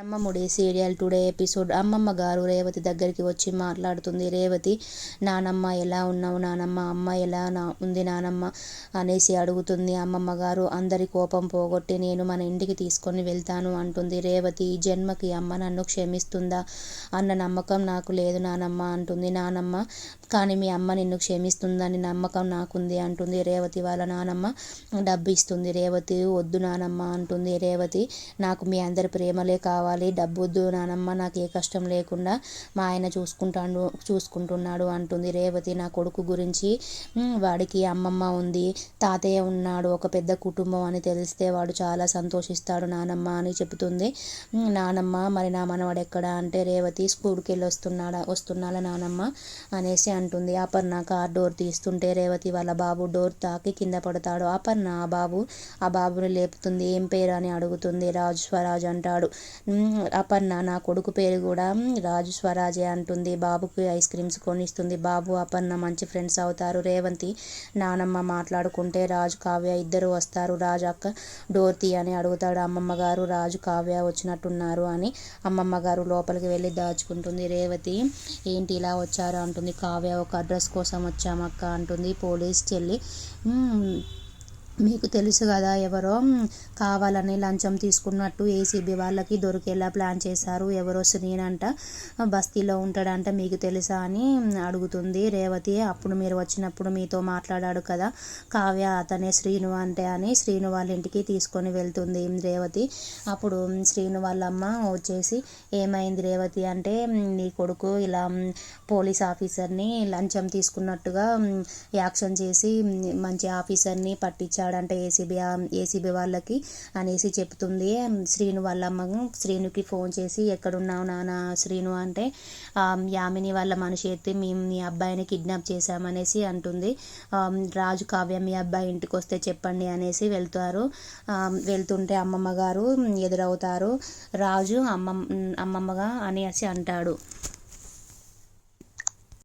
Brahmamudi serial today episode. అమ్మమ్మ గారు రేవతి దగ్గరికి వచ్చి మాట్లాడుతుంది. రేవతి, నానమ్మ ఎలా ఉన్నావు నానమ్మ, అమ్మ ఎలా ఉంది నానమ్మ అనేసి అడుగుతుంది. అమ్మమ్మ గారు, అందరి కోపం పోగొట్టి నేను మన ఇంటికి తీసుకొని వెళ్తాను అంటుంది. రేవతి, ఈ జన్మకి అమ్మ నన్ను క్షమిస్తుందా అన్న నమ్మకం నాకు లేదు నానమ్మ అంటుంది. నానమ్మ, కానీ మీ అమ్మ నిన్ను క్షమిస్తుందని నమ్మకం నాకుంది అంటుంది. రేవతి వాళ్ళ నానమ్మ డబ్బు ఇస్తుంది. రేవతి, వద్దు నానమ్మ అంటుంది. రేవతి, నాకు మీ అందరి ప్రేమలే కావాలి, డబ్బు వద్దు నానమ్మ, నాకు ఏ కష్టం లేకుండా మా ఆయన చూసుకుంటున్నాడు అంటుంది. రేవతి, నా కొడుకు గురించి, వాడికి అమ్మమ్మ ఉంది, తాతయ్య ఉన్నాడు, ఒక పెద్ద కుటుంబం అని తెలిస్తే వాడు చాలా సంతోషిస్తాడు నానమ్మ అని చెబుతుంది. నానమ్మ, మరి నా మనవాడు ఎక్కడా అంటే, రేవతి స్కూల్కి వెళ్ళి వస్తున్నాడా నానమ్మ అనేసి అంటుంది. అపర్ణ కార్ డోర్ తీస్తుంటే రేవతి వాళ్ళ బాబు డోర్ తాకి కింద పడతాడు. అపర్ణ ఆ బాబుని లేపుతుంది. ఏం పేరు అని అడుగుతుంది. రాజు స్వరాజ్ అంటాడు. అపర్ణ, నా కొడుకు పేరు కూడా రాజు స్వరాజే అంటుంది. బాబుకి ఐస్ క్రీమ్స్ కొనిస్తుంది. బాబు అపర్ణ మంచి ఫ్రెండ్స్ అవుతారు. రేవంతి నానమ్మ మాట్లాడుకుంటే రాజు కావ్య ఇద్దరు వస్తారు. రాజు, అక్క డోర్ తీ అని అడుగుతాడు. అమ్మమ్మ గారు, రాజు కావ్య వచ్చినట్టున్నారు అని అమ్మమ్మ గారు లోపలికి వెళ్ళి దాచుకుంటుంది. రేవతి, ఏంటి ఇలా వచ్చారు అంటుంది. కావ్య, ఒక అడ్రస్ కోసం వచ్చామక్క అంటుంది. పోలీస్ చెల్లి, మీకు తెలుసు కదా ఎవరో కావాలని లంచం తీసుకున్నట్టు ఏసీబీ వాళ్ళకి దొరికేలా ప్లాన్ చేశారు. ఎవరో శ్రీనంట, బస్తీలో ఉంటాడంట, మీకు తెలుసా అని అడుగుతుంది. రేవతి, అప్పుడు మీరు వచ్చినప్పుడు మీతో మాట్లాడాడు కదా కావ్య, అతనే శ్రీను అంటే అని శ్రీను వాళ్ళ ఇంటికి తీసుకొని వెళ్తుంది రేవతి. అప్పుడు శ్రీను వాళ్ళ అమ్మ వచ్చేసి, ఏమైంది రేవతి అంటే, నీ కొడుకు ఇలా పోలీస్ ఆఫీసర్ని లంచం తీసుకున్నట్టుగా యాక్షన్ చేసి మంచి ఆఫీసర్ని పట్టించాడంటే ఏసీబీ వాళ్ళకి అనేసి చెప్తుంది. శ్రీను వాళ్ళ అమ్మ శ్రీనుకి ఫోన్ చేసి, ఎక్కడున్నావు నాన్న శ్రీను అంటే, యామిని వాళ్ళ మనిషి ఎత్తి మేము మీ అబ్బాయిని కిడ్నాప్ చేశామనేసి అంటుంది. రాజు, కావ్య మీ అబ్బాయి ఇంటికి వస్తే చెప్పండి అనేసి వెళ్తుంటే అమ్మమ్మ గారు ఎదురవుతారు. రాజు అమ్మమ్మగా అనేసి అంటాడు.